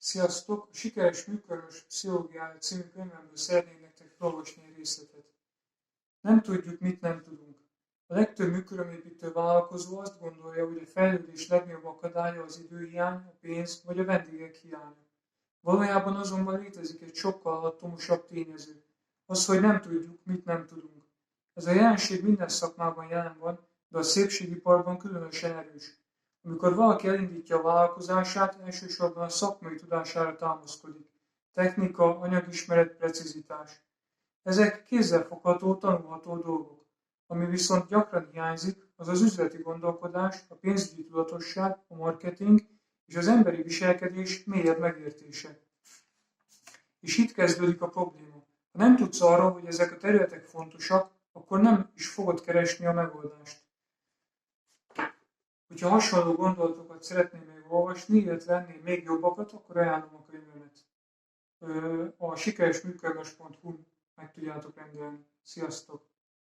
Sziasztok! A Sikeres működés pszichológiája című könyvemből szeretnék nektek felolvasni egy részletet. Nem tudjuk, mit nem tudunk. A legtöbb működőépítő vállalkozó azt gondolja, hogy a fejlődés legnagyobb akadálya az időhiány, a pénz vagy a vendégek hiánya. Valójában azonban létezik egy sokkal alattomosabb tényező. Az, hogy nem tudjuk, mit nem tudunk. Ez a jelenség minden szakmában jelen van, de a szépségiparban különösen erős. Amikor valaki elindítja a vállalkozását, elsősorban a szakmai tudására támaszkodik. Technika, anyagismeret, precizitás. Ezek kézzelfogható, tanulható dolgok. Ami viszont gyakran hiányzik, az az üzleti gondolkodás, a pénzügyi tudatosság, a marketing és az emberi viselkedés mélyebb megértése. És itt kezdődik a probléma. Ha nem tudsz arról, hogy ezek a területek fontosak, akkor nem is fogod keresni a megoldást. Hogyha hasonló gondolatokat szeretném még olvasni, illetve ennél még jobbakat, akkor ajánlom a könyvemet. A sikeresműködés.hu-n meg tudjátok rendelni. Sziasztok!